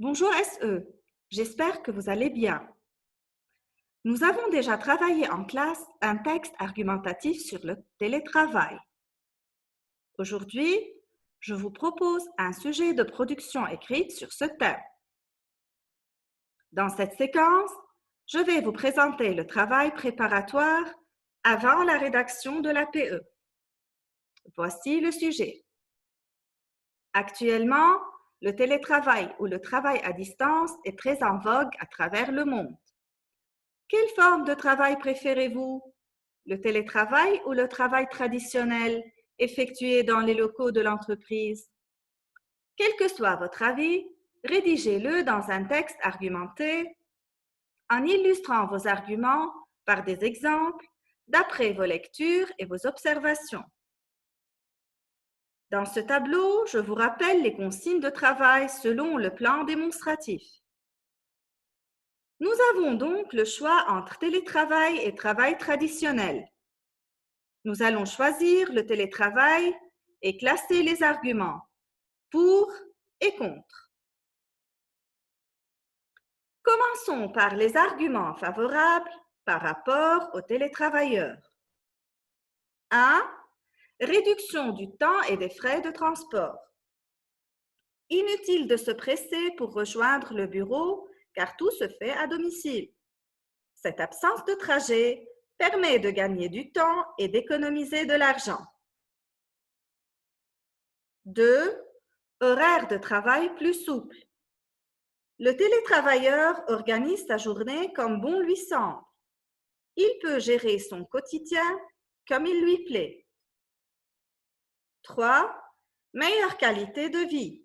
Bonjour SE, j'espère que vous allez bien. Nous avons déjà travaillé en classe un texte argumentatif sur le télétravail. Aujourd'hui, je vous propose un sujet de production écrite sur ce thème. Dans cette séquence, je vais vous présenter le travail préparatoire avant la rédaction de l'APE. Voici le sujet. Actuellement, le télétravail ou le travail à distance est très en vogue à travers le monde. Quelle forme de travail préférez-vous? Le télétravail ou le travail traditionnel effectué dans les locaux de l'entreprise? Quel que soit votre avis, rédigez-le dans un texte argumenté en illustrant vos arguments par des exemples d'après vos lectures et vos observations. Dans ce tableau, je vous rappelle les consignes de travail selon le plan démonstratif. Nous avons donc le choix entre télétravail et travail traditionnel. Nous allons choisir le télétravail et classer les arguments pour et contre. Commençons par les arguments favorables par rapport aux télétravailleurs. 1. Réduction du temps et des frais de transport. Inutile de se presser pour rejoindre le bureau car tout se fait à domicile. Cette absence de trajet permet de gagner du temps et d'économiser de l'argent. 2. Horaire de travail plus souple. Le télétravailleur organise sa journée comme bon lui semble. Il peut gérer son quotidien comme il lui plaît. 3. Meilleure qualité de vie.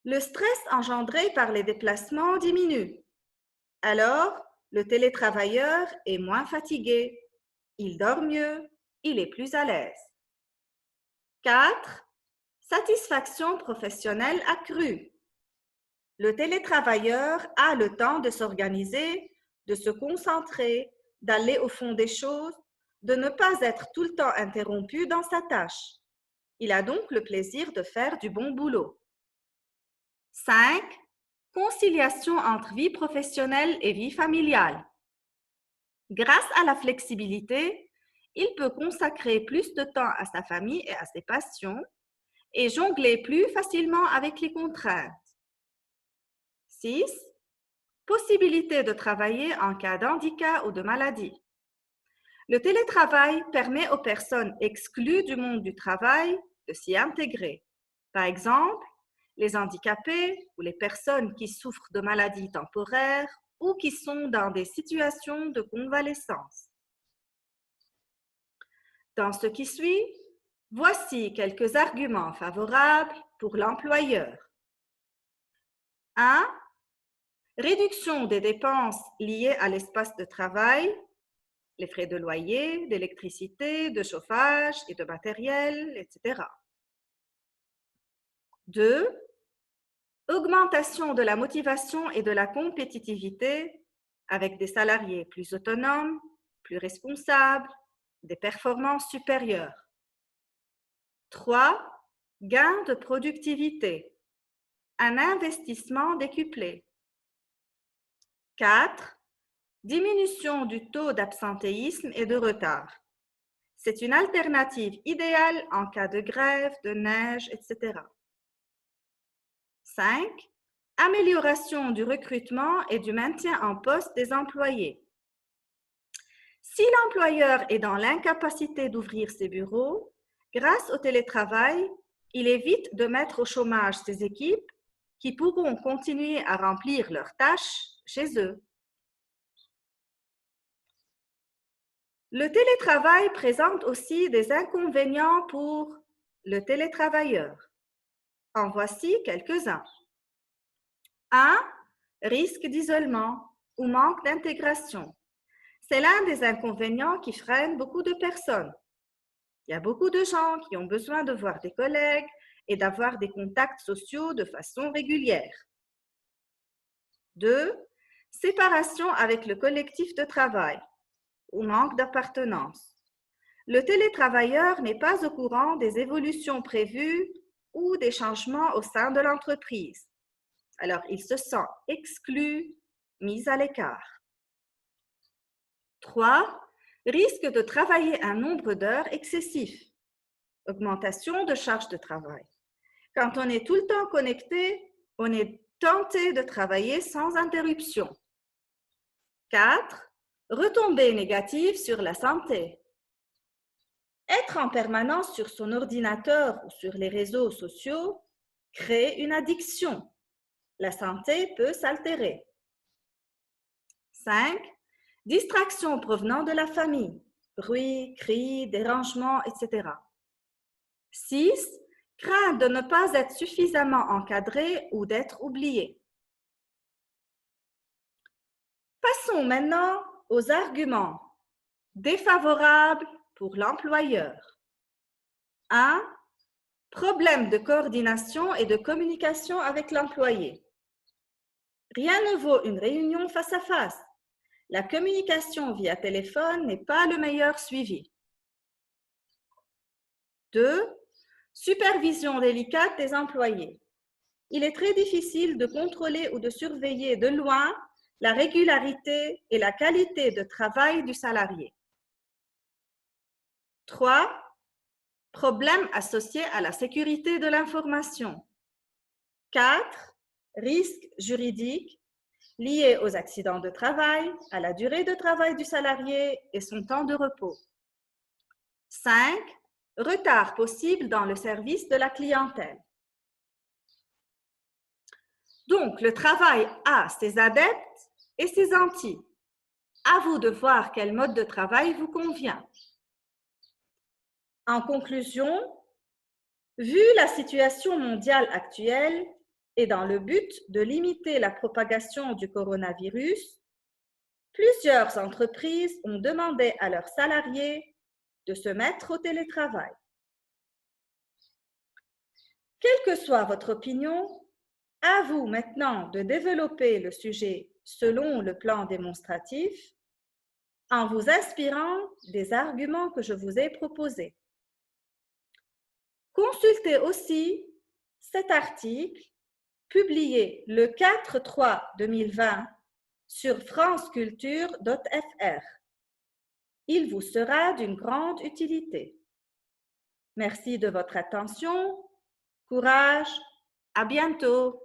Le stress engendré par les déplacements diminue. Alors, le télétravailleur est moins fatigué. Il dort mieux. Il est plus à l'aise. 4. Satisfaction professionnelle accrue. Le télétravailleur a le temps de s'organiser, de se concentrer, d'aller au fond des choses, de ne pas être tout le temps interrompu dans sa tâche. Il a donc le plaisir de faire du bon boulot. 5. Conciliation entre vie professionnelle et vie familiale. Grâce à la flexibilité, il peut consacrer plus de temps à sa famille et à ses passions et jongler plus facilement avec les contraintes. 6. Possibilité de travailler en cas d'handicap ou de maladie. Le télétravail permet aux personnes exclues du monde du travail de s'y intégrer. Par exemple, les handicapés ou les personnes qui souffrent de maladies temporaires ou qui sont dans des situations de convalescence. Dans ce qui suit, voici quelques arguments favorables pour l'employeur. 1. Réduction des dépenses liées à l'espace de travail, les frais de loyer, d'électricité, de chauffage et de matériel, etc. 2. Augmentation de la motivation et de la compétitivité avec des salariés plus autonomes, plus responsables, des performances supérieures. 3. Gain de productivité, un investissement décuplé. 4. Diminution du taux d'absentéisme et de retard. C'est une alternative idéale en cas de grève, de neige, etc. 5. Amélioration du recrutement et du maintien en poste des employés. Si l'employeur est dans l'incapacité d'ouvrir ses bureaux, grâce au télétravail, il évite de mettre au chômage ses équipes qui pourront continuer à remplir leurs tâches chez eux. Le télétravail présente aussi des inconvénients pour le télétravailleur. En voici quelques-uns. 1. Risque d'isolement ou manque d'intégration. C'est l'un des inconvénients qui freine beaucoup de personnes. Il y a beaucoup de gens qui ont besoin de voir des collègues et d'avoir des contacts sociaux de façon régulière. 2. Séparation avec le collectif de travail ou manque d'appartenance. Le télétravailleur n'est pas au courant des évolutions prévues ou des changements au sein de l'entreprise. Alors, il se sent exclu, mis à l'écart. 3. Risque de travailler un nombre d'heures excessif. Augmentation de charge de travail. Quand on est tout le temps connecté, on est tenté de travailler sans interruption. 4. Retombées négatives sur la santé. Être en permanence sur son ordinateur ou sur les réseaux sociaux crée une addiction. La santé peut s'altérer. 5. Distractions provenant de la famille, bruit, cris, dérangements, etc. 6. Crainte de ne pas être suffisamment encadré ou d'être oublié. Passons maintenant aux arguments défavorables pour l'employeur. 1. Problème de coordination et de communication avec l'employé. Rien ne vaut une réunion face à face. La communication via téléphone n'est pas le meilleur suivi. 2. Supervision délicate des employés. Il est très difficile de contrôler ou de surveiller de loin la régularité et la qualité de travail du salarié. 3. Problèmes associés à la sécurité de l'information. 4. Risques juridiques liés aux accidents de travail, à la durée de travail du salarié et son temps de repos. 5. Retard possible dans le service de la clientèle. Donc, le travail a ses adeptes et ses anti. À vous de voir quel mode de travail vous convient. En conclusion, vu la situation mondiale actuelle et dans le but de limiter la propagation du coronavirus, plusieurs entreprises ont demandé à leurs salariés de se mettre au télétravail. Quelle que soit votre opinion, à vous maintenant de développer le sujet selon le plan démonstratif en vous inspirant des arguments que je vous ai proposés. Consultez aussi cet article publié le 4/3/2020 sur franceculture.fr. Il vous sera d'une grande utilité. Merci de votre attention. Courage. À bientôt.